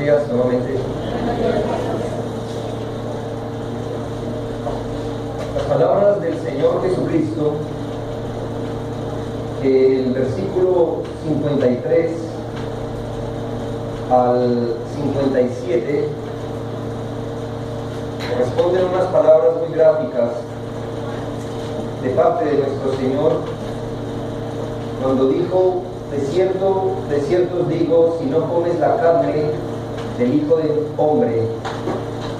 días nuevamente. Las palabras del Señor Jesucristo, el versículo 53 al 57, corresponden unas palabras muy gráficas de parte de nuestro Señor, cuando dijo: de cierto os digo, si no comes la carne del Hijo del Hombre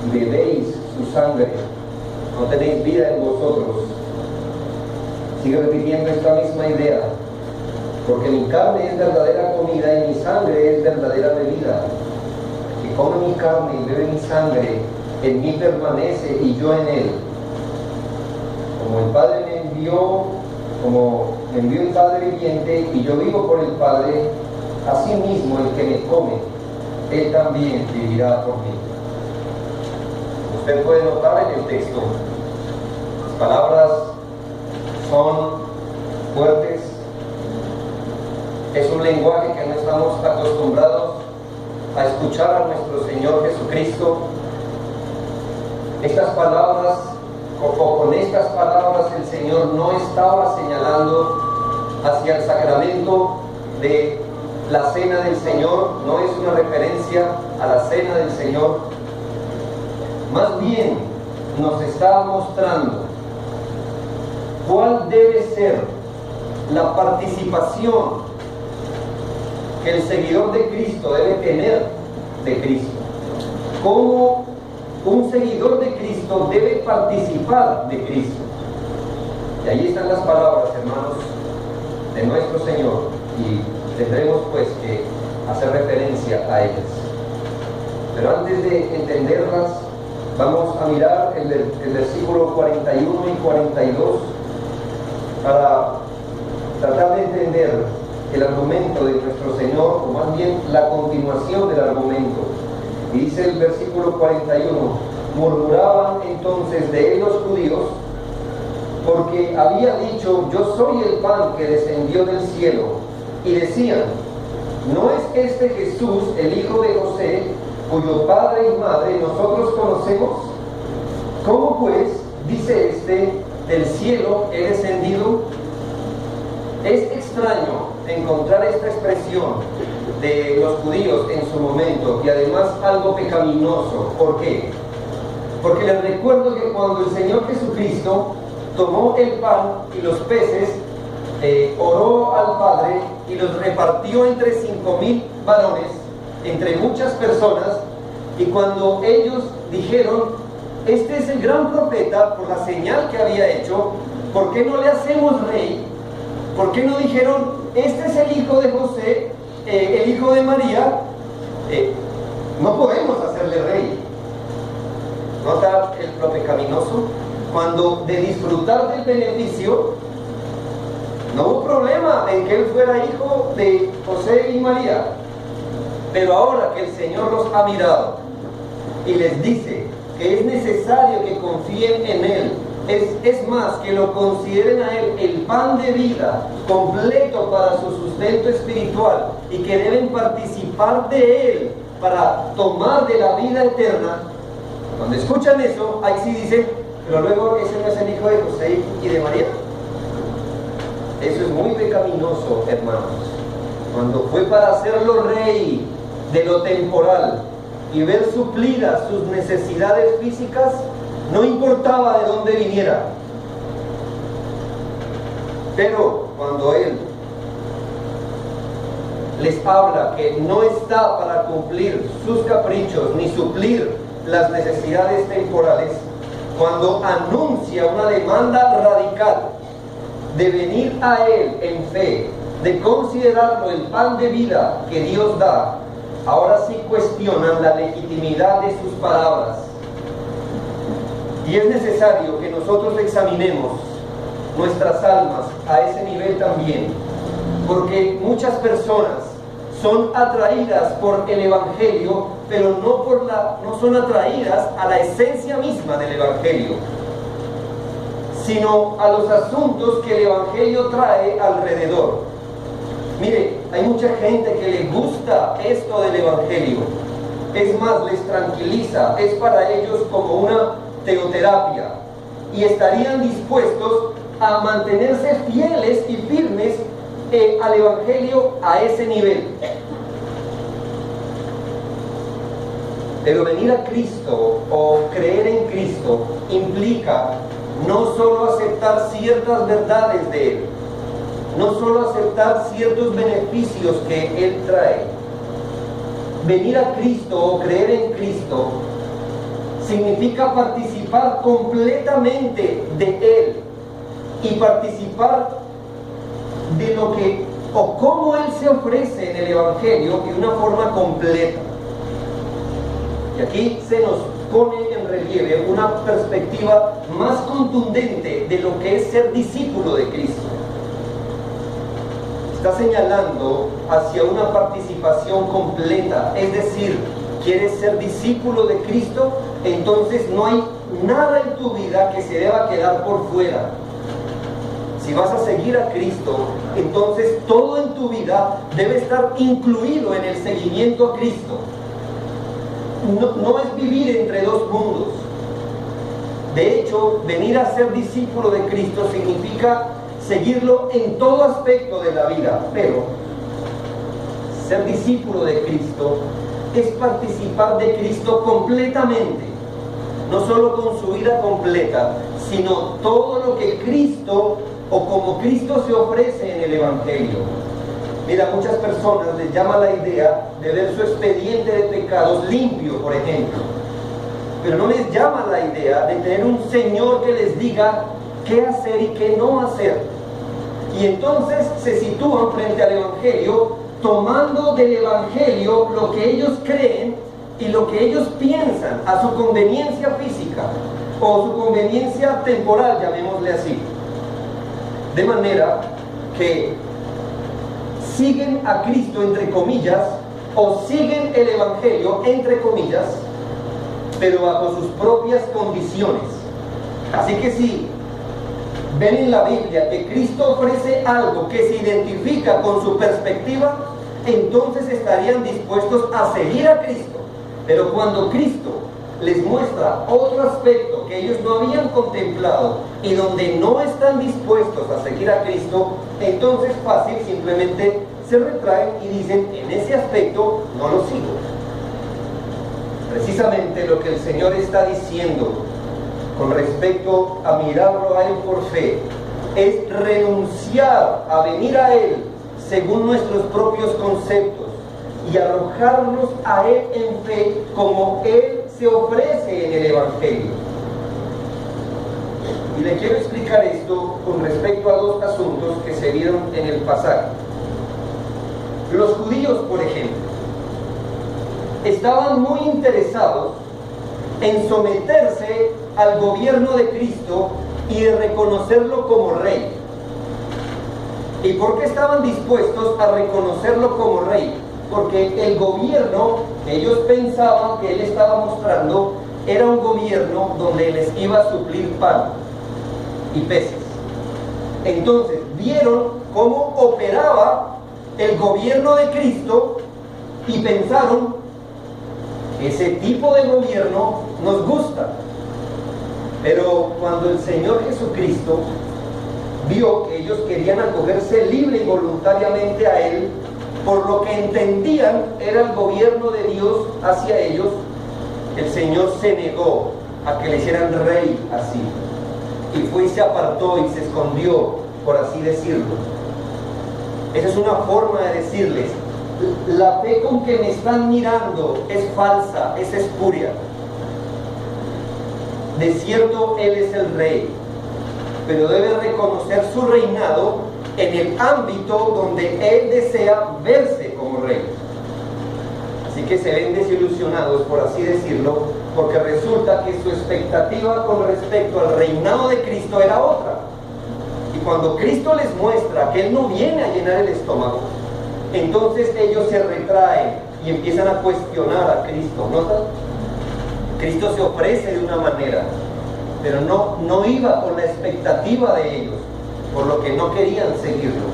y bebéis su sangre, no tenéis vida en vosotros. Sigue repitiendo esta misma idea: porque mi carne es verdadera comida y mi sangre es verdadera bebida. El que come mi carne y bebe mi sangre, en mí permanece y yo en él. Como el Padre me envió el Padre viviente y yo vivo por el Padre, asimismo el que me come, él también vivirá por mí. Usted puede notar en el texto, las palabras son fuertes, es un lenguaje que no estamos acostumbrados a escuchar a nuestro Señor Jesucristo. Estas palabras, con estas palabras, el Señor no estaba señalando hacia el sacramento de la cena del Señor, no es una referencia a la cena del Señor. Más bien nos está mostrando cuál debe ser la participación que el seguidor de Cristo debe tener de Cristo. Cómo un seguidor de Cristo debe participar de Cristo. Y ahí están las palabras, hermanos, de nuestro Señor, y tendremos pues que hacer referencia a ellas. Pero antes de entenderlas, vamos a mirar el versículo 41 y 42 para tratar de entender el argumento de nuestro Señor, o más bien la continuación del argumento. Y dice el versículo 41: murmuraban entonces de él los judíos, porque había dicho: yo soy el pan que descendió del cielo. Y decían: ¿no es este Jesús el hijo de José, cuyo padre y madre nosotros conocemos? ¿Cómo pues dice este: del cielo he descendido? Es extraño encontrar esta expresión de los judíos en su momento, y además algo pecaminoso. ¿Por qué? Porque les recuerdo que cuando el Señor Jesucristo tomó el pan y los peces, oró al Padre y los repartió entre 5,000 varones, entre muchas personas, y cuando ellos dijeron: este es el gran profeta, por la señal que había hecho, ¿por qué no le hacemos rey? ¿Por qué no dijeron: este es el hijo de José, el hijo de María? No podemos hacerle rey. ¿Nota lo pecaminoso? Cuando de disfrutar del beneficio, no hubo problema en que él fuera hijo de José y María. Pero ahora que el Señor los ha mirado y les dice que es necesario que confíen en él, es más, que lo consideren a él el pan de vida completo para su sustento espiritual, y que deben participar de él para tomar de la vida eterna. Cuando escuchan eso, ahí sí dicen: pero luego ese no es el hijo de José y de María. Eso es muy pecaminoso, hermanos. Cuando fue para hacerlo rey de lo temporal y ver suplidas sus necesidades físicas, no importaba de dónde viniera. Pero cuando él les habla que no está para cumplir sus caprichos ni suplir las necesidades temporales, cuando anuncia una demanda radical de venir a él en fe, de considerarlo el pan de vida que Dios da, ahora sí cuestionan la legitimidad de sus palabras. Y es necesario que nosotros examinemos nuestras almas a ese nivel también, porque muchas personas son atraídas por el Evangelio, pero no son atraídas a la esencia misma del Evangelio, sino a los asuntos que el Evangelio trae alrededor. Mire, hay mucha gente que le gusta esto del Evangelio, Es más, les tranquiliza, es para ellos como una teoterapia, y estarían dispuestos a mantenerse fieles y firmes al Evangelio a ese nivel. Pero venir a Cristo o creer en Cristo implica no solo aceptar ciertas verdades de Él, no solo aceptar ciertos beneficios que Él trae. Venir a Cristo o creer en Cristo significa participar completamente de Él y participar de lo que o cómo Él se ofrece en el Evangelio de una forma completa. Y aquí se nos pone en relieve una perspectiva más contundente de lo que es ser discípulo de Cristo. Está señalando hacia una participación completa, es decir, ¿quieres ser discípulo de Cristo? Entonces no hay nada en tu vida que se deba quedar por fuera. Si vas a seguir a Cristo, entonces todo en tu vida debe estar incluido en el seguimiento a Cristo. No es vivir entre dos mundos. De hecho, venir a ser discípulo de Cristo significa seguirlo en todo aspecto de la vida, pero ser discípulo de Cristo es participar de Cristo completamente, no solo con su vida completa, sino todo lo que Cristo o como Cristo se ofrece en el Evangelio. Mira, a muchas personas les llama la idea de ver su expediente de pecados limpio, por ejemplo, pero no les llama la idea de tener un Señor que les diga qué hacer y qué no hacer. Y entonces se sitúan frente al Evangelio, tomando del Evangelio lo que ellos creen y lo que ellos piensan a su conveniencia física o su conveniencia temporal, llamémosle así. De manera que siguen a Cristo, entre comillas, o siguen el Evangelio, entre comillas, pero bajo sus propias condiciones. Así que si ven en la Biblia que Cristo ofrece algo que se identifica con su perspectiva, entonces estarían dispuestos a seguir a Cristo. Pero cuando Cristo les muestra otro aspecto que ellos no habían contemplado y donde no están dispuestos a seguir a Cristo, entonces fácil simplemente se retraen y dicen, en ese aspecto no lo sigo. Precisamente lo que el Señor está diciendo con respecto a mirarlo a Él por fe es renunciar a venir a Él según nuestros propios conceptos y arrojarnos a Él en fe como Él se ofrece en el Evangelio. Y le quiero explicar esto con respecto a dos asuntos que se vieron en el pasaje. Los judíos, por ejemplo, estaban muy interesados en someterse al gobierno de Cristo y de reconocerlo como rey. ¿Y por qué estaban dispuestos a reconocerlo como rey? Porque el gobierno que ellos pensaban que él estaba mostrando era un gobierno donde les iba a suplir pan y peces. Entonces vieron cómo operaba el gobierno de Cristo y pensaron, ese tipo de gobierno nos gusta. Pero cuando el Señor Jesucristo vio que ellos querían acogerse libre y voluntariamente a Él, por lo que entendían era el gobierno de Dios hacia ellos, el Señor se negó a que le hicieran rey así. Y fue y se apartó y se escondió, por así decirlo. Esa es una forma de decirles, la fe con que me están mirando es falsa, es espuria. De cierto, Él es el rey, pero debe reconocer su reinado en el ámbito donde Él desea verse como rey. Así que se ven desilusionados, por así decirlo, porque resulta que su expectativa con respecto al reinado de Cristo era otra. Y cuando Cristo les muestra que Él no viene a llenar el estómago, entonces ellos se retraen y empiezan a cuestionar a Cristo. ¿Notan? Cristo se ofrece de una manera, pero no iba con la expectativa de ellos, por lo que no querían seguirlo.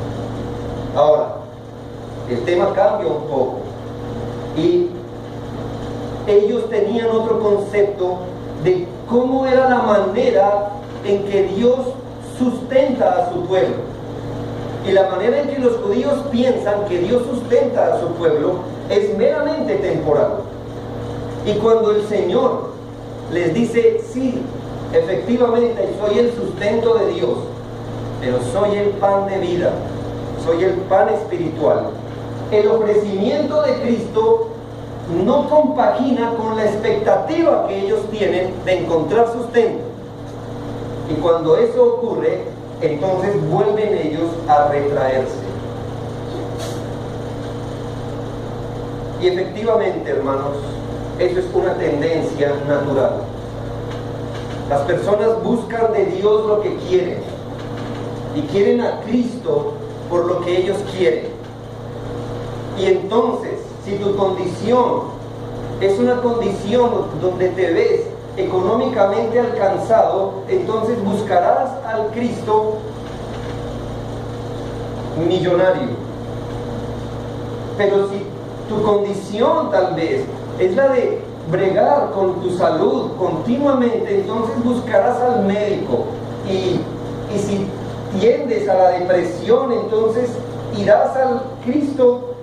Ahora, el tema cambia un poco y ellos tenían otro concepto de cómo era la manera en que Dios sustenta a su pueblo. Y la manera en que los judíos piensan que Dios sustenta a su pueblo es meramente temporal. Y cuando el Señor les dice, sí, efectivamente soy el sustento de Dios, pero soy el pan de vida, soy el pan espiritual, el ofrecimiento de Cristo no compagina con la expectativa que ellos tienen de encontrar sustento. Y cuando eso ocurre, entonces vuelven ellos a retraerse. Y efectivamente, hermanos, eso es una tendencia natural. Las personas buscan de Dios lo que quieren y quieren a Cristo por lo que ellos quieren. Y entonces, si tu condición es una condición donde te ves económicamente alcanzado, entonces buscarás al Cristo millonario. Pero si tu condición tal vez es la de bregar con tu salud continuamente, entonces buscarás al médico. Y si tiendes a la depresión, entonces irás al Cristo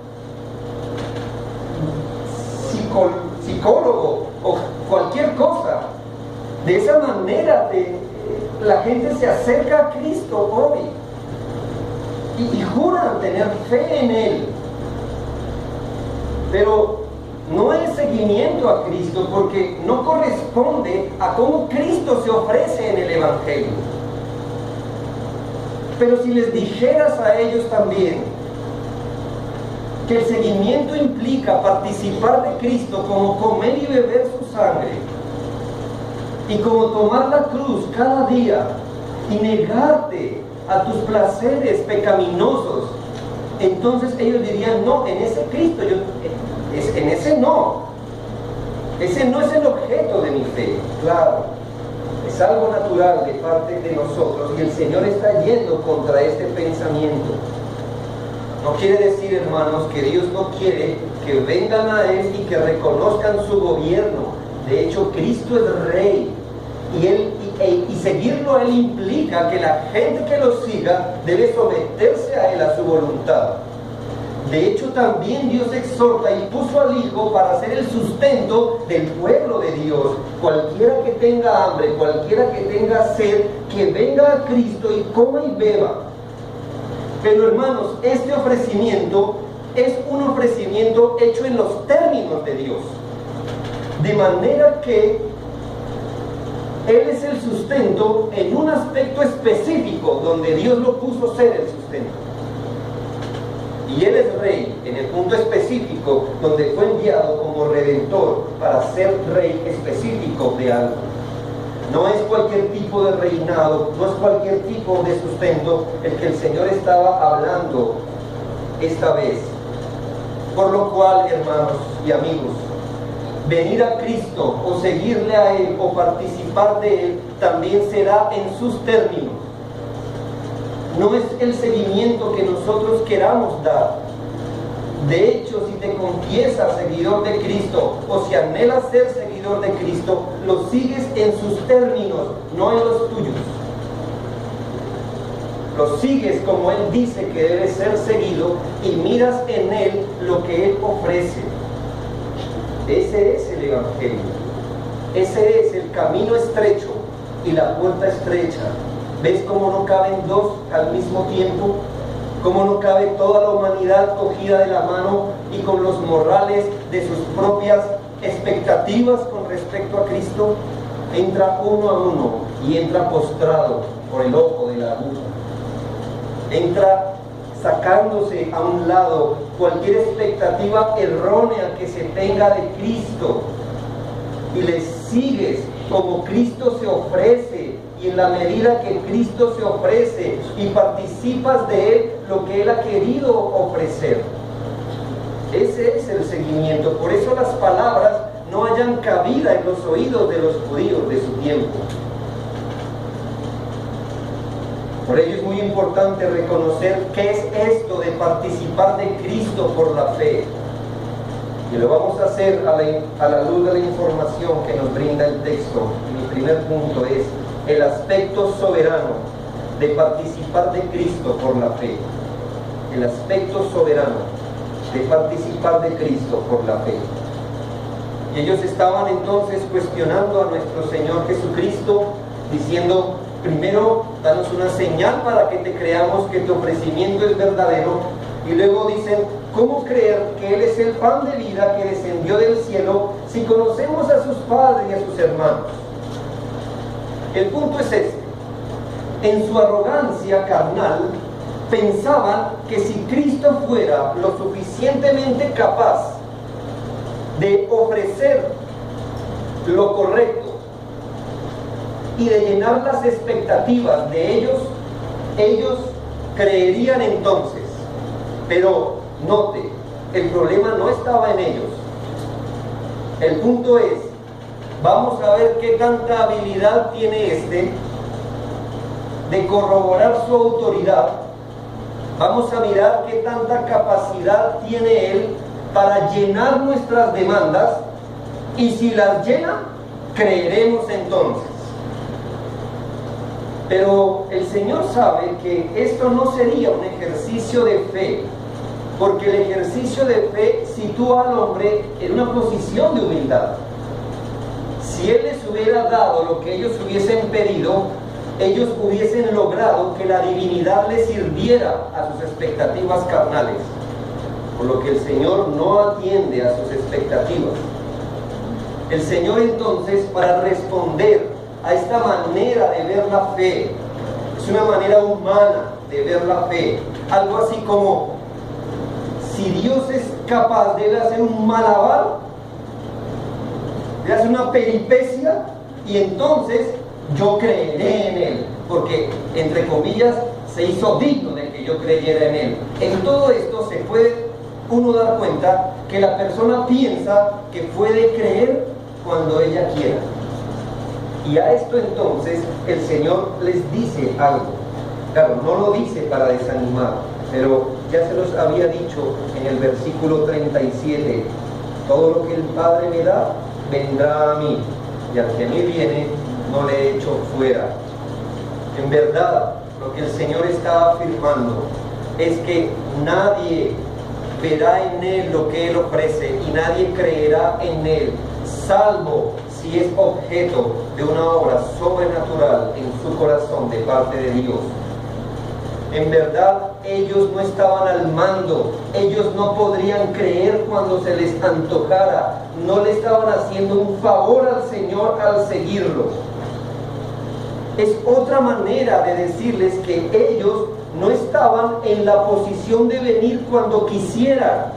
psicólogo o cualquier cosa. De esa manera la gente se acerca a Cristo hoy y juran tener fe en Él, pero no hay seguimiento a Cristo porque no corresponde a cómo Cristo se ofrece en el Evangelio. Pero si les dijeras a ellos también que el seguimiento implica participar de Cristo como comer y beber su sangre, y como tomar la cruz cada día y negarte a tus placeres pecaminosos, entonces ellos dirían, no, en ese Cristo, en ese no es el objeto de mi fe. Claro, es algo natural de parte de nosotros y el Señor está yendo contra este pensamiento. No quiere decir, hermanos, que Dios no quiere que vengan a Él y que reconozcan su gobierno. De hecho, Cristo es Rey y seguirlo a Él implica que la gente que lo siga debe someterse a Él, a su voluntad. De hecho, también Dios exhorta y puso al Hijo para ser el sustento del pueblo de Dios. Cualquiera que tenga hambre, cualquiera que tenga sed, que venga a Cristo y coma y beba. Pero hermanos, este ofrecimiento es un ofrecimiento hecho en los términos de Dios. De manera que Él es el sustento en un aspecto específico donde Dios lo puso ser el sustento. Y Él es Rey en el punto específico donde fue enviado como Redentor para ser Rey específico de algo. No es cualquier tipo de reinado, no es cualquier tipo de sustento el que el Señor estaba hablando esta vez. Por lo cual, hermanos y amigos, venir a Cristo o seguirle a Él o participar de Él también será en sus términos. No es el seguimiento que nosotros queramos dar. De hecho, si te confiesas seguidor de Cristo o si anhelas ser seguidor de Cristo, lo sigues en sus términos, no en los tuyos. Lo sigues como Él dice que debe ser seguido y miras en Él lo que Él ofrece. Ese es el Evangelio. Ese es el camino estrecho y la puerta estrecha. ¿Ves cómo no caben dos al mismo tiempo? ¿Cómo no cabe toda la humanidad cogida de la mano y con los morrales de sus propias expectativas con respecto a Cristo? Entra uno a uno y entra postrado por el ojo de la aguja. Entra sacándose a un lado cualquier expectativa errónea que se tenga de Cristo y le sigues como Cristo se ofrece. Y en la medida que Cristo se ofrece y participas de Él, lo que Él ha querido ofrecer. Ese es el seguimiento. Por eso las palabras no hayan cabida en los oídos de los judíos de su tiempo. Por ello es muy importante reconocer qué es esto de participar de Cristo por la fe. Y lo vamos a hacer a la luz de la información que nos brinda el texto. Mi primer punto es el aspecto soberano de participar de Cristo por la fe. El aspecto soberano de participar de Cristo por la fe. Y ellos estaban entonces cuestionando a nuestro Señor Jesucristo, diciendo: primero, danos una señal para que te creamos que tu ofrecimiento es verdadero. Y luego dicen: ¿cómo creer que Él es el pan de vida que descendió del cielo si conocemos a sus padres y a sus hermanos? El punto es este: en su arrogancia carnal pensaban que si Cristo fuera lo suficientemente capaz de ofrecer lo correcto y de llenar las expectativas de ellos creerían entonces. Pero note, el problema no estaba en ellos. El punto es, vamos a ver qué tanta habilidad tiene de corroborar su autoridad. Vamos a mirar qué tanta capacidad tiene Él para llenar nuestras demandas, y si las llena, creeremos entonces. Pero el Señor sabe que esto no sería un ejercicio de fe, porque el ejercicio de fe sitúa al hombre en una posición de humildad. Si Él les hubiera dado lo que ellos hubiesen pedido, ellos hubiesen logrado que la divinidad les sirviera a sus expectativas carnales, por lo que el Señor no atiende a sus expectativas. El Señor entonces, para responder a esta manera de ver la fe, es una manera humana de ver la fe, algo así como: si Dios es capaz de hacer un malabar, de hacer una peripecia, y entonces yo creeré en Él, porque, entre comillas, se hizo digno de que yo creyera en Él. En todo esto se puede uno dar cuenta que la persona piensa que puede creer cuando ella quiera. Y a esto entonces el Señor les dice algo. Claro, no lo dice para desanimar, pero ya se los había dicho en el versículo 37: todo lo que el Padre me da, vendrá a mí, y al que a mí viene, no le echo fuera. En verdad, lo que el Señor está afirmando es que nadie verá en Él lo que Él ofrece, y nadie creerá en Él, salvo si es objeto de una obra sobrenatural en su corazón de parte de Dios. En verdad, ellos no estaban al mando, ellos no podrían creer cuando se les antojara, no le estaban haciendo un favor al Señor al seguirlo. Es otra manera de decirles que ellos no estaban en la posición de venir cuando quisieran.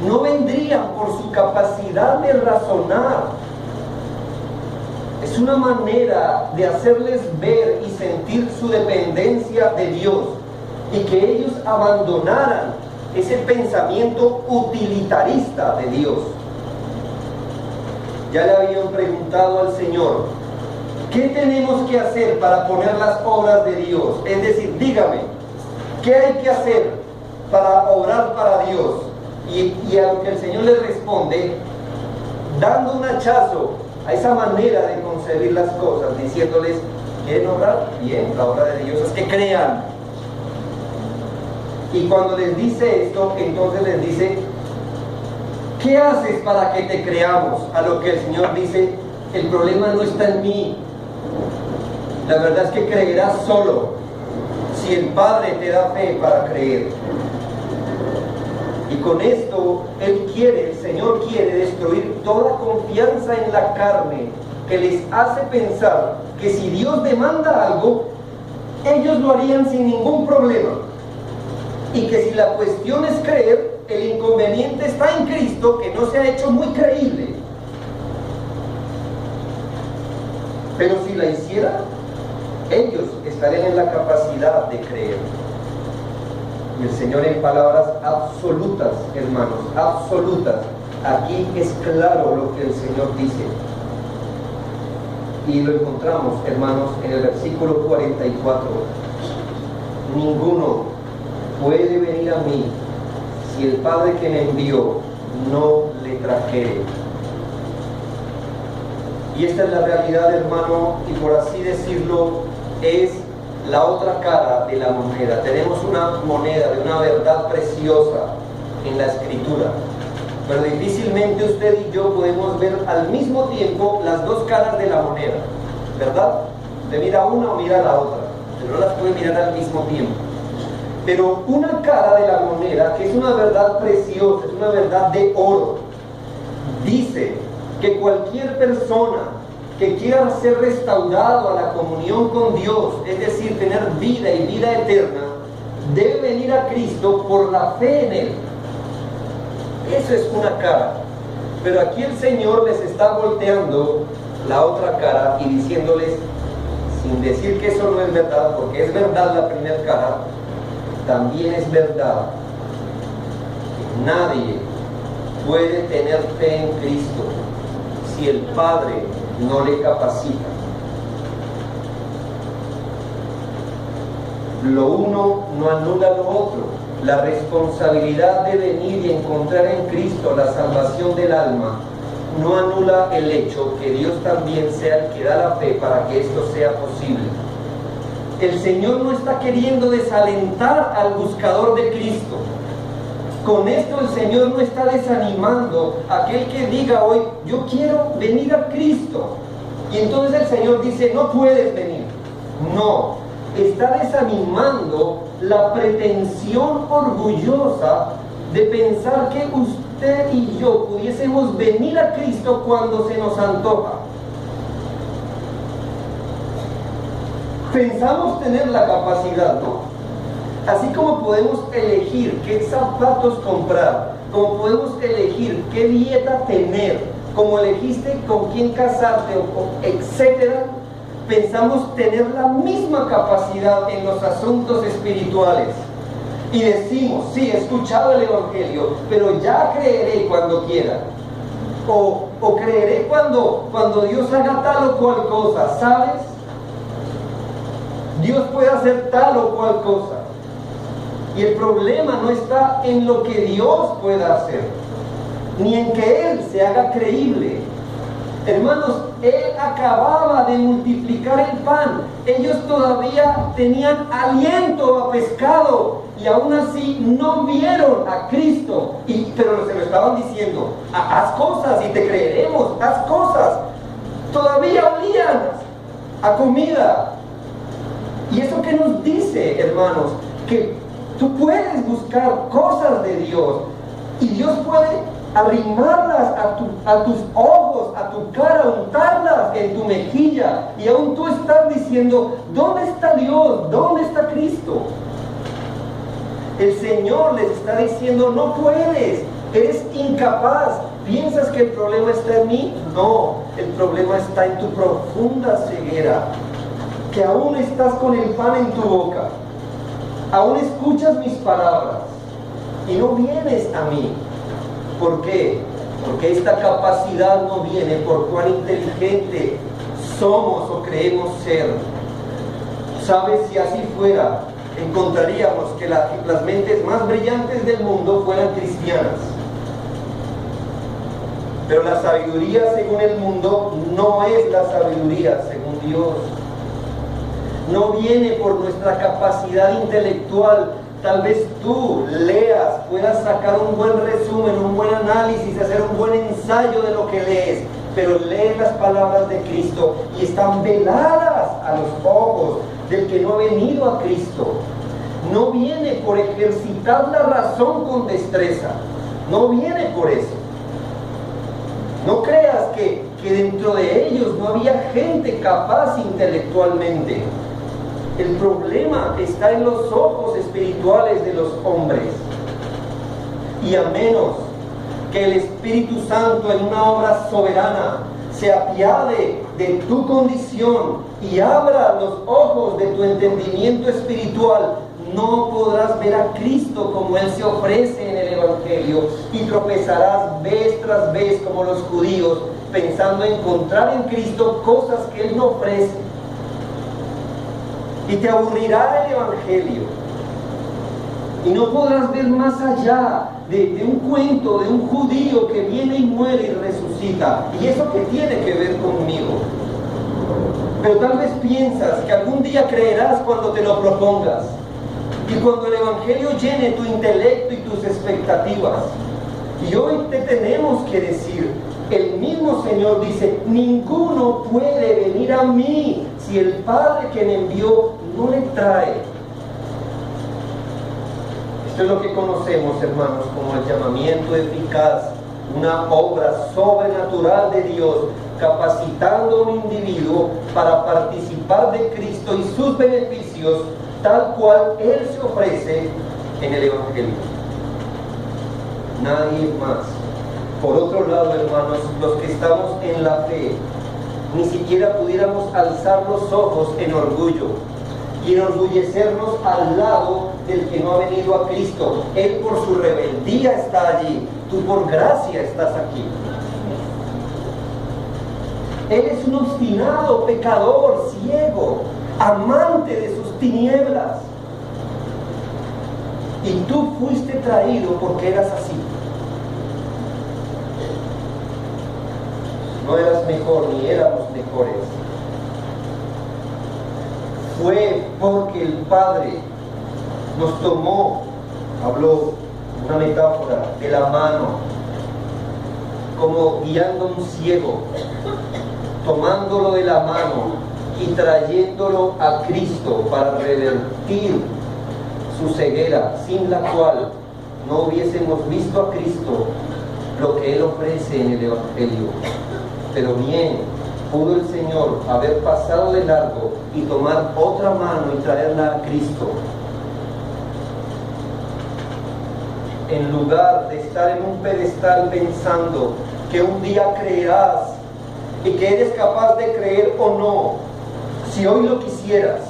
No vendrían por su capacidad de razonar. Es una manera de hacerles ver y sentir su dependencia de Dios, y que ellos abandonaran ese pensamiento utilitarista de Dios. Ya le habían preguntado al Señor: ¿qué tenemos que hacer para poner las obras de Dios? Es decir, dígame, ¿qué hay que hacer para obrar para Dios? Y a lo que el Señor les responde, dando un hachazo a esa manera de concebir las cosas, diciéndoles: ¿quieren obrar? Bien, la obra de Dios es que crean. Y cuando les dice esto, entonces les dice: ¿qué haces para que te creamos? A lo que el Señor dice: el problema no está en mí. La verdad es que creerás solo si el Padre te da fe para creer. Y con esto el Señor quiere destruir toda confianza en la carne que les hace pensar que si Dios demanda algo, ellos lo harían sin ningún problema. Y que si la cuestión es creer, el inconveniente está en Cristo, que no se ha hecho muy creíble. Pero si la hiciera, ellos estarían en la capacidad de creer. Y el Señor, en palabras absolutas, hermanos, absolutas, aquí es claro lo que el Señor dice. Y lo encontramos, hermanos, en el versículo 44. Ninguno puede venir a mí si el Padre que me envió no le trajere. Y esta es la realidad, hermano, y por así decirlo, es la otra cara de la moneda. Tenemos una moneda de una verdad preciosa en la Escritura, pero difícilmente usted y yo podemos ver al mismo tiempo las dos caras de la moneda, ¿verdad? Usted mira una o mira la otra, pero no las puede mirar al mismo tiempo. Pero una cara de la moneda, que es una verdad preciosa, es una verdad de oro, dice que cualquier persona que quiera ser restaurado a la comunión con Dios, es decir, tener vida y vida eterna, debe venir a Cristo por la fe en Él. Eso es una cara. Pero aquí el Señor les está volteando la otra cara y diciéndoles, sin decir que eso no es verdad, porque es verdad la primera cara, también es verdad que nadie puede tener fe en Cristo si el Padre no le capacita. Lo uno no anula lo otro. La responsabilidad de venir y encontrar en Cristo la salvación del alma no anula el hecho que Dios también sea el que da la fe para que esto sea posible. El Señor no está queriendo desalentar al buscador de Cristo. Con esto el Señor no está desanimando a aquel que diga hoy, yo quiero venir a Cristo. Y entonces el Señor dice, no puedes venir. No, está desanimando la pretensión orgullosa de pensar que usted y yo pudiésemos venir a Cristo cuando se nos antoja. Pensamos tener la capacidad, ¿no? Así como podemos elegir qué zapatos comprar, como podemos elegir qué dieta tener, como elegiste con quién casarte, etcétera, pensamos tener la misma capacidad en los asuntos espirituales. Y decimos, sí, he escuchado el Evangelio, pero ya creeré cuando quiera. O creeré cuando Dios haga tal o cual cosa, ¿sabes? Dios puede hacer tal o cual cosa. Y el problema no está en lo que Dios pueda hacer, ni en que Él se haga creíble. Hermanos, Él acababa de multiplicar el pan. Ellos todavía tenían aliento a pescado y aún así no vieron a Cristo. Pero se lo estaban diciendo, haz cosas y te creeremos, haz cosas. Todavía olían a comida. ¿Y eso qué nos dice, hermanos? Que tú puedes buscar cosas de Dios y Dios puede arrimarlas a tus ojos, a tu cara, untarlas en tu mejilla, y aún tú estás diciendo, ¿dónde está Dios? ¿Dónde está Cristo? El Señor les está diciendo, no puedes, eres incapaz. ¿Piensas que el problema está en mí? No, el problema está en tu profunda ceguera, que aún estás con el pan en tu boca, aún escuchas mis palabras y no vienes a mí. ¿Por qué? Porque esta capacidad no viene por cuán inteligente somos o creemos ser. ¿Sabes? Si así fuera, encontraríamos que las mentes más brillantes del mundo fueran cristianas. Pero la sabiduría según el mundo no es la sabiduría según Dios. No viene por nuestra capacidad intelectual. Tal vez tú leas, puedas sacar un buen resumen, un buen análisis, hacer un buen ensayo de lo que lees, pero lees las palabras de Cristo y están veladas a los ojos del que no ha venido a Cristo. No viene por ejercitar la razón con destreza, no viene por eso. No creas que dentro de ellos no había gente capaz intelectualmente. El problema está en los ojos espirituales de los hombres. Y a menos que el Espíritu Santo en una obra soberana se apiade de tu condición y abra los ojos de tu entendimiento espiritual, no podrás ver a Cristo como Él se ofrece en el Evangelio, y tropezarás vez tras vez como los judíos, pensando encontrar en Cristo cosas que Él no ofrece. Y te aburrirá el Evangelio. Y no podrás ver más allá de un cuento de un judío que viene y muere y resucita. ¿Y eso qué tiene que ver conmigo? Pero tal vez piensas que algún día creerás cuando te lo propongas. Y cuando el Evangelio llene tu intelecto y tus expectativas. Y hoy te tenemos que decir, el mismo Señor dice, ninguno puede venir a mí si el Padre que me envió no le trae. Esto es lo que conocemos, hermanos, como el llamamiento eficaz, una obra sobrenatural de Dios, capacitando a un individuo para participar de Cristo y sus beneficios, tal cual Él se ofrece en el Evangelio. Nadie más. Por otro lado, hermanos, los que estamos en la fe, ni siquiera pudiéramos alzar los ojos en orgullo y enorgullecernos al lado del que no ha venido a Cristo. Él por su rebeldía está allí, tú por gracia estás aquí. Él es un obstinado pecador, ciego, amante de sus tinieblas. Y tú fuiste traído porque eras así. No eras mejor, ni éramos mejores. Fue porque el Padre nos tomó, habló una metáfora, de la mano, como guiando a un ciego, tomándolo de la mano y trayéndolo a Cristo para revertir su ceguera, sin la cual no hubiésemos visto a Cristo, lo que Él ofrece en el Evangelio. Pero bien, pudo el Señor haber pasado de largo y tomar otra mano y traerla a Cristo, en lugar de estar en un pedestal pensando que un día creerás y que eres capaz de creer o no, si hoy lo quisieras,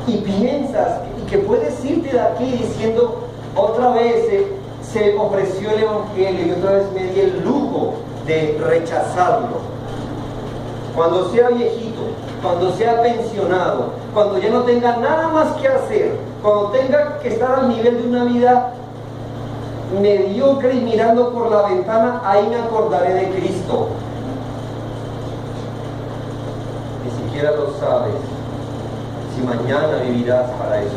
y piensas y que puedes irte de aquí diciendo, otra vez se ofreció el Evangelio y otra vez me di el lujo de rechazarlo. Cuando sea viejito, cuando sea pensionado, cuando ya no tenga nada más que hacer, cuando tenga que estar al nivel de una vida mediocre y mirando por la ventana, ahí me acordaré de Cristo. Ni siquiera lo sabes si mañana vivirás para eso.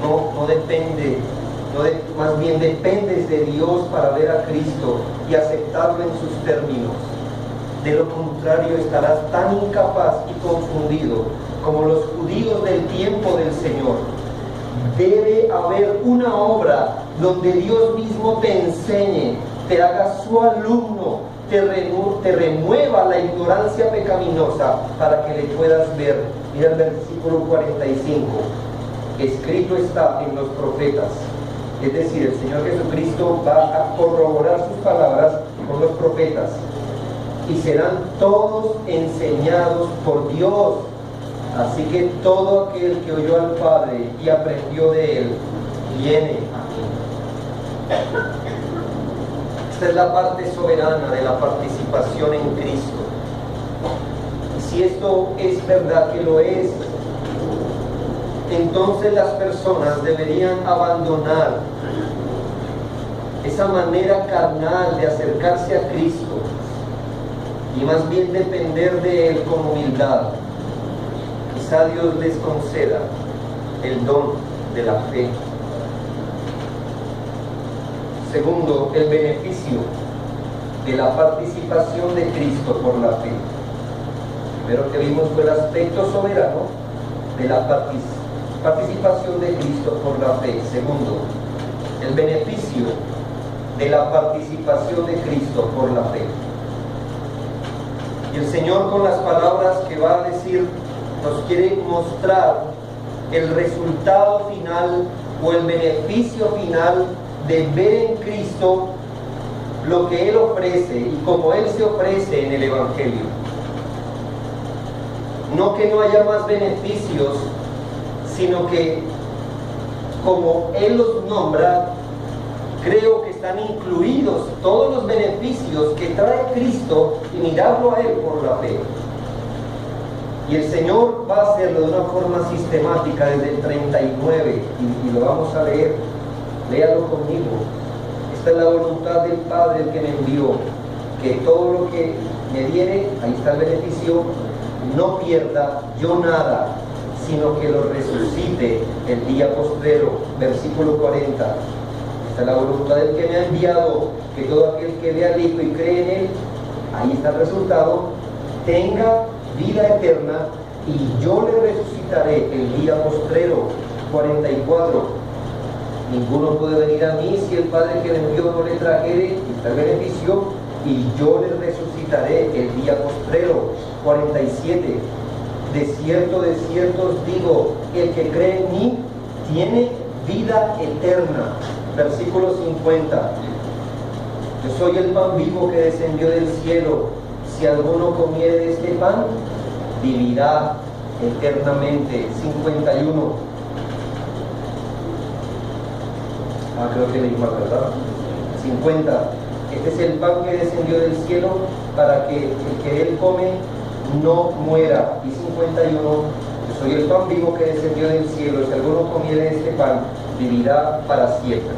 No depende, más bien dependes de Dios para ver a Cristo y aceptarlo en sus términos. De lo contrario estarás tan incapaz y confundido como los judíos del tiempo del Señor. Debe haber una obra donde Dios mismo te enseñe, te haga su alumno, te remueva la ignorancia pecaminosa para que le puedas ver. Mira el versículo 45. Escrito está en los profetas. Es decir, el Señor Jesucristo va a corroborar sus palabras con los profetas. Y serán todos enseñados por Dios. Así que todo aquel que oyó al Padre y aprendió de Él, viene a mí. Esta es la parte soberana de la participación en Cristo. Y si esto es verdad que lo es, entonces las personas deberían abandonar esa manera carnal de acercarse a Cristo y más bien depender de Él con humildad. Quizá Dios les conceda el don de la fe. Segundo, el beneficio de la participación de Cristo por la fe. Primero que vimos fue el aspecto soberano de la participación de Cristo por la fe. Segundo, el beneficio de la participación de Cristo por la fe. Y el Señor, con las palabras que va a decir, nos quiere mostrar el resultado final o el beneficio final de ver en Cristo lo que Él ofrece y como Él se ofrece en el Evangelio. No que no haya más beneficios, sino que como Él los nombra, creo que están incluidos todos los beneficios que trae Cristo y mirarlo a Él por la fe. Y el Señor va a hacerlo de una forma sistemática desde el 39, y lo vamos a leer. Léalo conmigo. Esta es la voluntad del Padre, el que me envió, que todo lo que me diere, ahí está el beneficio, no pierda yo nada, sino que lo resucite el día postrero. Versículo 40. Esta es la voluntad del que me ha enviado, que todo aquel que vea al Hijo y cree en Él, ahí está el resultado, tenga vida eterna, y yo le resucitaré el día postrero. 44. Ninguno puede venir a mí si el Padre que me envió no le trajere, está el beneficio, y yo le resucitaré el día postrero. 47. De cierto os digo, el que cree en mí tiene vida eterna. Versículo 50. Yo soy el pan vivo que descendió del cielo. Si alguno comiere de este pan, vivirá eternamente. 51. Creo que leí mal, ¿verdad? 50. Este es el pan que descendió del cielo para que el que él come no muera. Y 51. Yo soy el pan vivo que descendió del cielo. Si alguno comiere de este pan, vivirá para siempre.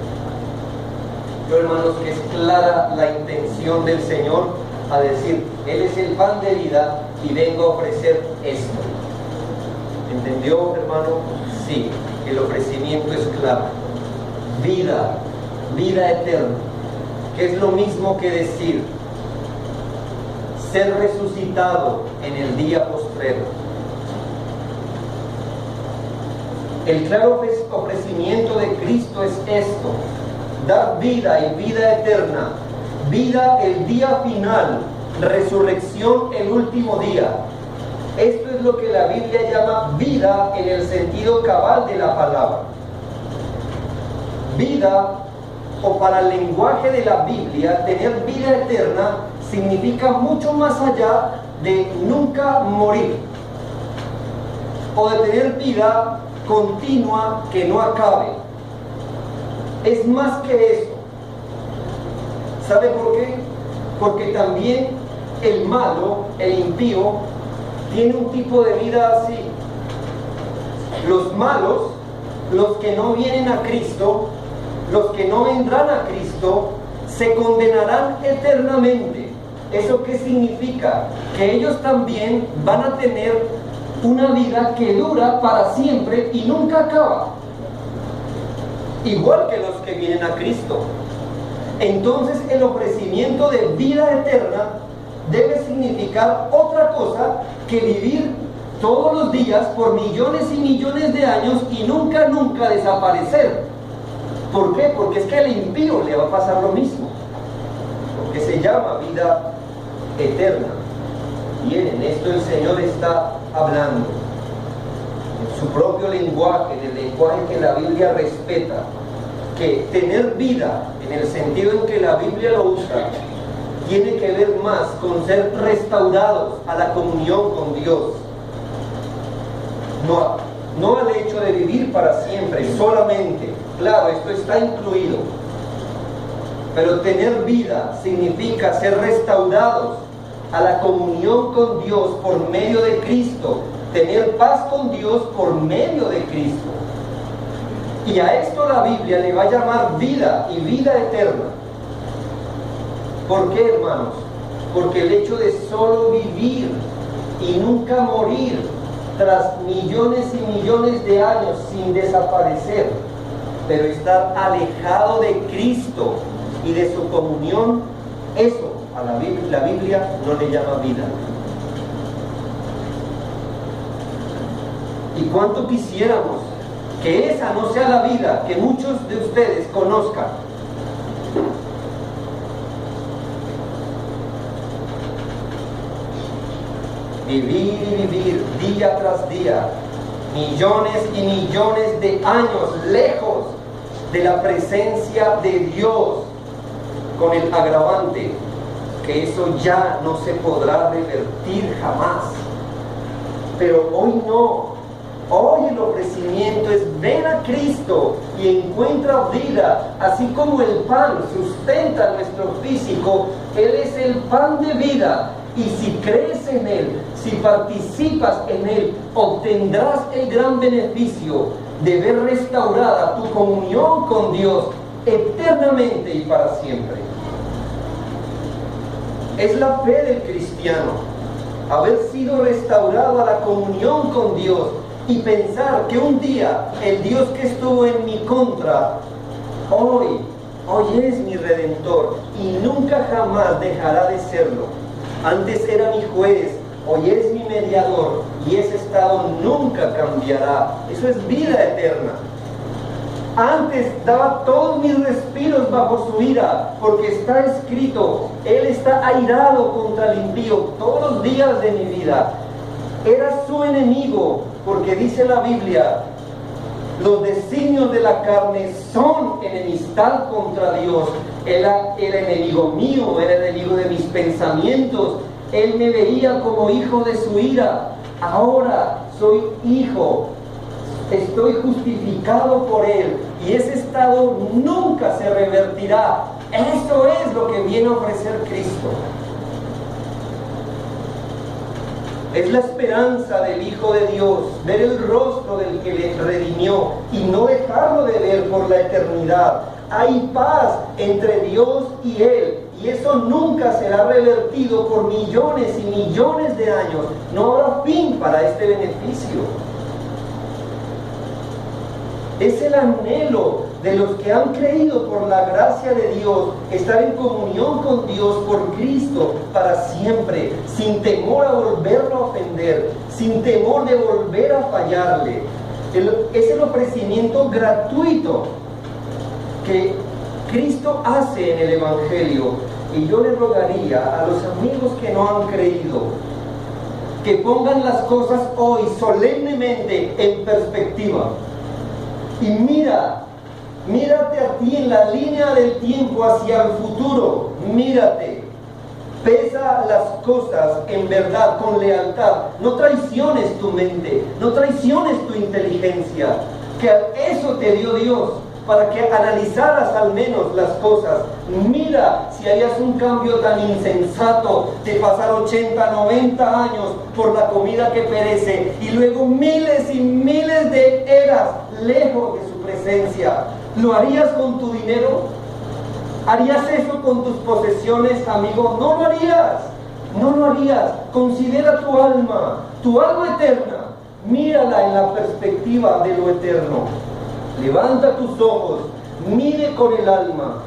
Yo, hermanos, que es clara la intención del Señor a decir, Él es el pan de vida y vengo a ofrecer esto. ¿Entendió, hermano? Sí, el ofrecimiento es claro. Vida, vida eterna, que es lo mismo que decir ser resucitado en el día postrero. El claro ofrecimiento de Cristo es esto: dar vida y vida eterna, vida el día final, resurrección el último día. Esto es lo que la Biblia llama vida en el sentido cabal de la palabra. Vida, o para el lenguaje de la Biblia, tener vida eterna significa mucho más allá de nunca morir, o de tener vida continua que no acabe. Es más que eso. ¿Sabe por qué? Porque también el malo, el impío, tiene un tipo de vida así. Los malos, los que no vienen a Cristo, los que no vendrán a Cristo, se condenarán eternamente. ¿Eso qué significa? Que ellos también van a tener una vida que dura para siempre y nunca acaba, igual que los que vienen a Cristo. Entonces el ofrecimiento de vida eterna debe significar otra cosa que vivir todos los días por millones y millones de años y nunca desaparecer. ¿Por qué? Porque es que al impío le va a pasar lo mismo, porque se llama vida eterna. Bien, en esto el Señor está hablando en su propio lenguaje, en el lenguaje que la Biblia respeta, que tener vida, en el sentido en que la Biblia lo usa, tiene que ver más con ser restaurados a la comunión con Dios, no al hecho de vivir para siempre solamente. Claro, esto está incluido, pero tener vida significa ser restaurados a la comunión con Dios por medio de Cristo, tener paz con Dios por medio de Cristo. Y a esto la Biblia le va a llamar vida y vida eterna. ¿Por qué, hermanos? Porque el hecho de solo vivir y nunca morir tras millones y millones de años sin desaparecer, pero estar alejado de Cristo y de su comunión, eso a la Biblia no le llama vida. ¿Y cuánto quisiéramos que esa no sea la vida que muchos de ustedes conozcan? Vivir y vivir día tras día, millones y millones de años lejos de la presencia de Dios, con el agravante que eso ya no se podrá revertir jamás. Pero hoy no. Hoy el ofrecimiento es: ven a Cristo y encuentra vida. Así como el pan sustenta nuestro físico, Él es el pan de vida Y si crees en Él, si participas en Él, obtendrás el gran beneficio de ver restaurada tu comunión con Dios eternamente y para siempre. Es la fe del cristiano, haber sido restaurado a la comunión con Dios y pensar que un día el Dios que estuvo en mi contra, hoy es mi Redentor y nunca jamás dejará de serlo. Antes era mi juez, hoy es mi mediador y ese estado nunca cambiará. Eso es vida eterna. Antes daba todos mis respiros bajo su ira, porque está escrito, Él está airado contra el impío todos los días de mi vida. Era su enemigo, porque dice la Biblia, los designios de la carne son enemistad contra Dios. Él era enemigo mío, era enemigo de mis pensamientos. Él me veía como hijo de su ira. Ahora soy hijo. Estoy justificado por Él. Y ese estado nunca se revertirá. Eso es lo que viene a ofrecer Cristo. Es la esperanza del Hijo de Dios, ver el rostro del que le redimió y no dejarlo de ver por la eternidad. Hay paz entre Dios y Él, y eso nunca será revertido por millones y millones de años. No habrá fin para este beneficio. Es el anhelo de los que han creído por la gracia de Dios, estar en comunión con Dios por Cristo para siempre, sin temor a volverlo a ofender, sin temor de volver a fallarle. Es el ofrecimiento gratuito que Cristo hace en el Evangelio. Y yo le rogaría a los amigos que no han creído, que pongan las cosas hoy solemnemente en perspectiva. Y mírate a ti en la línea del tiempo hacia el futuro. Mírate. Pesa las cosas en verdad, con lealtad. No traiciones tu mente, no traiciones tu inteligencia. Que eso te dio Dios, para que analizaras al menos las cosas. Mira si harías un cambio tan insensato de pasar 80, 90 años por la comida que perece y luego miles y miles de eras lejos de su presencia. ¿Lo harías con tu dinero? ¿Harías eso con tus posesiones, amigo? No lo harías. No lo harías. Considera tu alma eterna. Mírala en la perspectiva de lo eterno. Levanta tus ojos, mire con el alma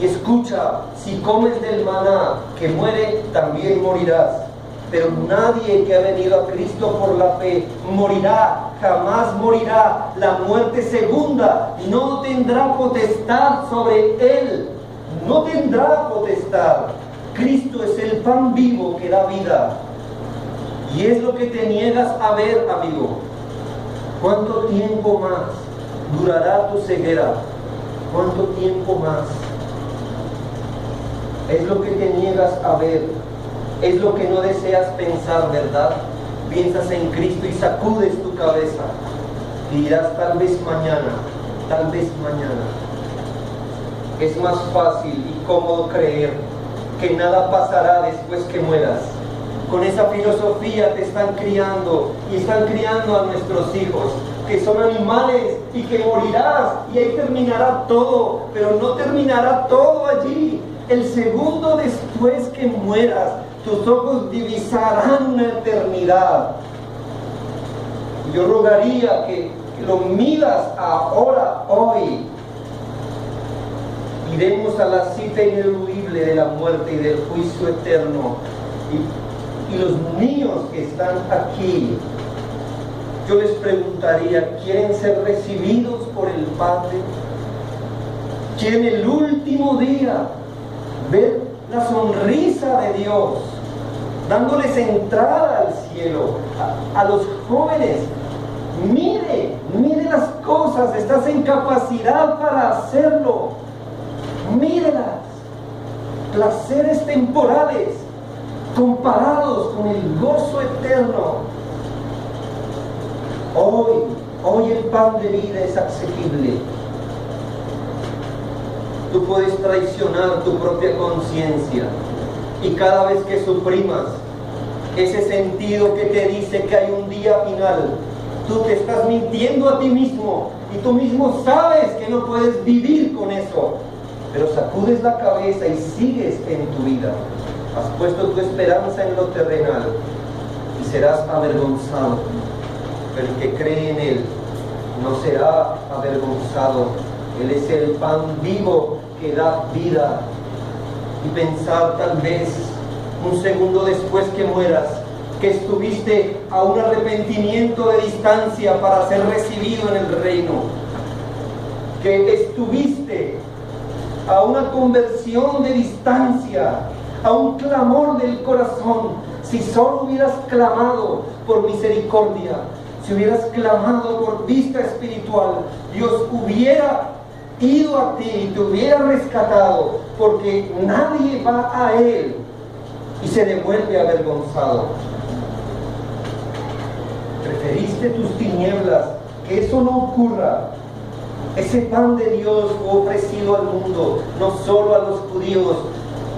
y escucha, si comes del maná que muere, también morirás. Pero nadie que ha venido a Cristo por la fe morirá, jamás morirá. La muerte segunda no tendrá potestad sobre él, no tendrá potestad. Cristo es el pan vivo que da vida. Y es lo que te niegas a ver, amigo. ¿Cuánto tiempo más durará tu ceguera? ¿Cuánto tiempo más? Es lo que te niegas a ver, es lo que no deseas pensar, ¿verdad? Piensas en Cristo y sacudes tu cabeza y dirás, tal vez mañana, tal vez mañana. Es más fácil y cómodo creer que nada pasará después que mueras. Con esa filosofía te están criando y están criando a nuestros hijos, que son animales y que morirás y ahí terminará todo, pero no terminará todo allí. El segundo después que mueras, tus ojos divisarán una eternidad. Yo rogaría que lo midas ahora, hoy. Iremos a la cita ineludible de la muerte y del juicio eterno. Y los niños que están aquí, yo les preguntaría, ¿quieren ser recibidos por el Padre? ¿Quieren el último día ver la sonrisa de Dios, dándoles entrada al cielo? A los jóvenes, mire las cosas, estás en capacidad para hacerlo. Mírelas. Placeres temporales comparados con el gozo eterno. Hoy el pan de vida es asequible. Tú puedes traicionar tu propia conciencia Y cada vez que suprimas ese sentido que te dice que hay un día final, tú te estás mintiendo a ti mismo y tú mismo sabes que no puedes vivir con eso, pero sacudes la cabeza y sigues en tu vida. Has puesto tu esperanza en lo terrenal y serás avergonzado, pero el que cree en Él no será avergonzado. Él es el pan vivo que da vida. Y pensar tal vez un segundo después que mueras que estuviste a un arrepentimiento de distancia para ser recibido en el reino, que estuviste a una conversión de distancia, a un clamor del corazón. Si solo hubieras clamado por misericordia, si hubieras clamado por vista espiritual, Dios hubiera ido a ti y te hubiera rescatado, porque nadie va a Él y se devuelve avergonzado. Preferiste tus tinieblas, que eso no ocurra. Ese pan de Dios fue ofrecido al mundo, no solo a los judíos.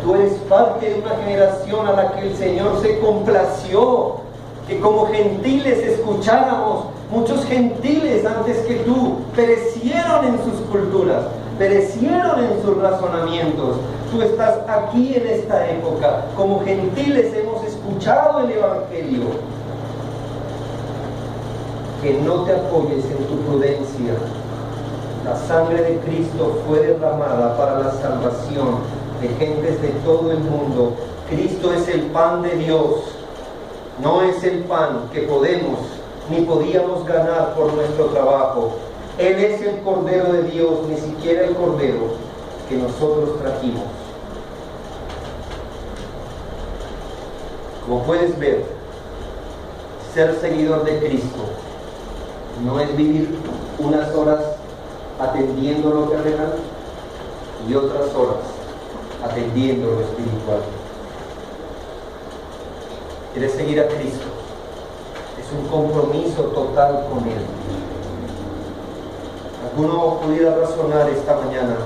Tú eres parte de una generación a la que el Señor se complació que como gentiles escucháramos. Muchos gentiles antes que tú perecieron en sus culturas, perecieron en sus razonamientos. Tú estás aquí en esta época. Como gentiles hemos escuchado el Evangelio. Que no te apoyes en tu prudencia. La sangre de Cristo fue derramada para la salvación de gentes de todo el mundo. Cristo es el pan de Dios. No es el pan que podemos ni podíamos ganar por nuestro trabajo. Él es el Cordero de Dios, ni siquiera el Cordero que nosotros trajimos. Como puedes ver, ser seguidor de Cristo no es vivir unas horas atendiendo lo terrenal y otras horas atendiendo lo espiritual. ¿Quieres seguir a Cristo? Es un compromiso total con Él. Alguno pudiera razonar esta mañana: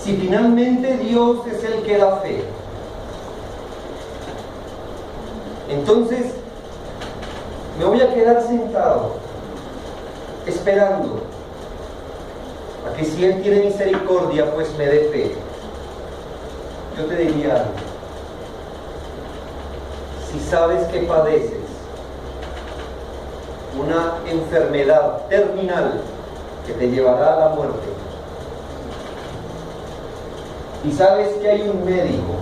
si finalmente Dios es el que da fe, entonces me voy a quedar sentado esperando a que si Él tiene misericordia, pues me dé fe. Yo te diría algo: si sabes que padeces una enfermedad terminal que te llevará a la muerte, y sabes que hay un médico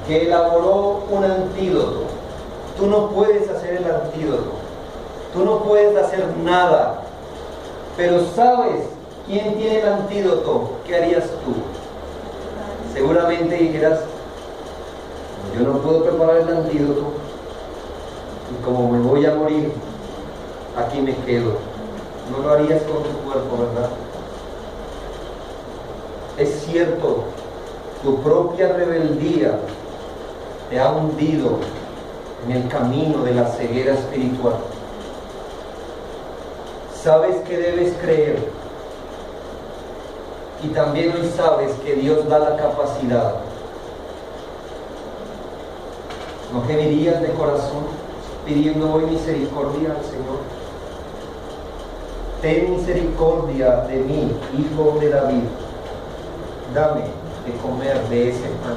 que elaboró un antídoto, tú no puedes hacer el antídoto, tú no puedes hacer nada, pero sabes quién tiene el antídoto, ¿qué harías tú? Seguramente dijeras: yo no puedo preparar el antídoto y como me voy a morir, aquí me quedo. No lo harías con tu cuerpo, ¿verdad? Es cierto, tu propia rebeldía te ha hundido en el camino de la ceguera espiritual. Sabes que debes creer, y también hoy sabes que Dios da la capacidad. ¿No gemirías de corazón pidiendo hoy misericordia al Señor? Ten misericordia de mí, hijo de David. Dame de comer de ese pan.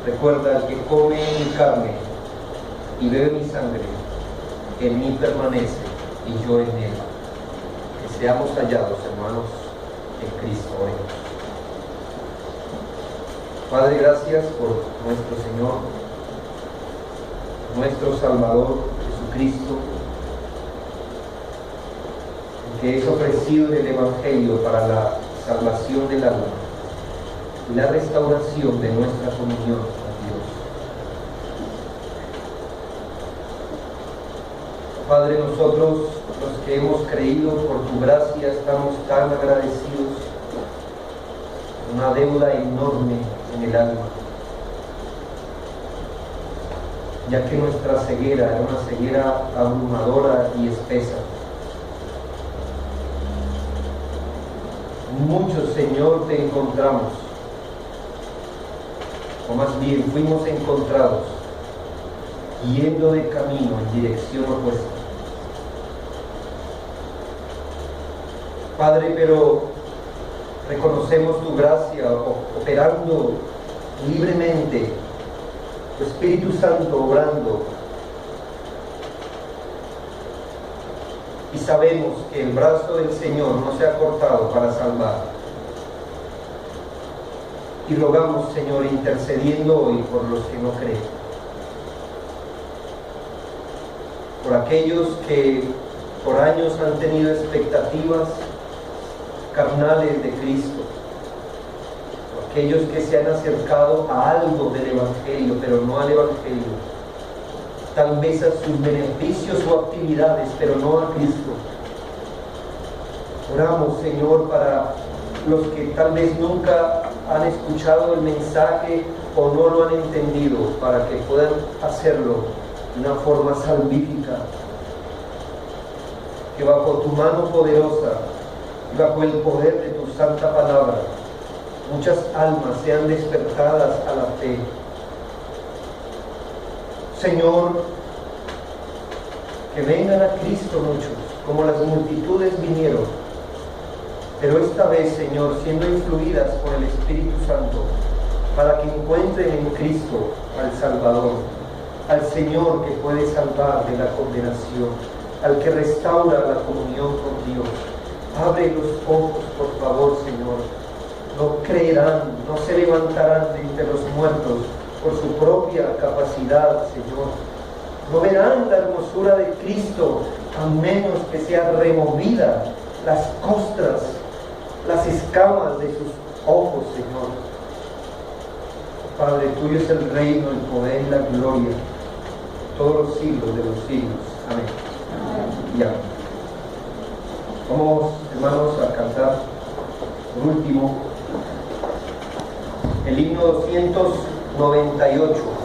Recuerda: el que come mi carne y bebe mi sangre, en mí permanece y yo en él. Que seamos hallados, hermanos, en Cristo. Padre, gracias por nuestro Señor, nuestro Salvador Jesucristo, que es ofrecido en el Evangelio para la salvación del alma y la restauración de nuestra comunión con Dios. Padre, nosotros, los que hemos creído por tu gracia, estamos tan agradecidos. Una deuda enorme en el alma, ya que nuestra ceguera era una ceguera abrumadora y espesa. muchos, Señor, te encontramos, o más bien fuimos encontrados yendo de camino en dirección opuesta. Padre, pero reconocemos tu gracia operando libremente, tu Espíritu Santo obrando, y sabemos que el brazo del Señor no se ha cortado para salvar. Y rogamos, Señor, intercediendo hoy por los que no creen, por aquellos que por años han tenido expectativas carnales de Cristo, por aquellos que se han acercado a algo del Evangelio, pero no al Evangelio, tal vez a sus beneficios o actividades, pero no a Cristo. Oramos, Señor, para los que tal vez nunca han escuchado el mensaje o no lo han entendido, para que puedan hacerlo de una forma salvífica, que bajo tu mano poderosa y bajo el poder de tu santa palabra, muchas almas sean despertadas a la fe. Señor, que vengan a Cristo muchos, como las multitudes vinieron, pero esta vez, Señor, siendo influidas por el Espíritu Santo, para que encuentren en Cristo al Salvador, al Señor que puede salvar de la condenación, al que restaura la comunión con Dios. Abre los ojos, por favor, Señor. No creerán, no se levantarán de entre los muertos por su propia capacidad, Señor. No verán la hermosura de Cristo a menos que sea removida las costras, las escamas de sus ojos, Señor. Padre, tuyo es el reino, el poder y la gloria, todos los siglos de los siglos. Amén. Ya. Vamos, hermanos, a cantar por último el himno 298.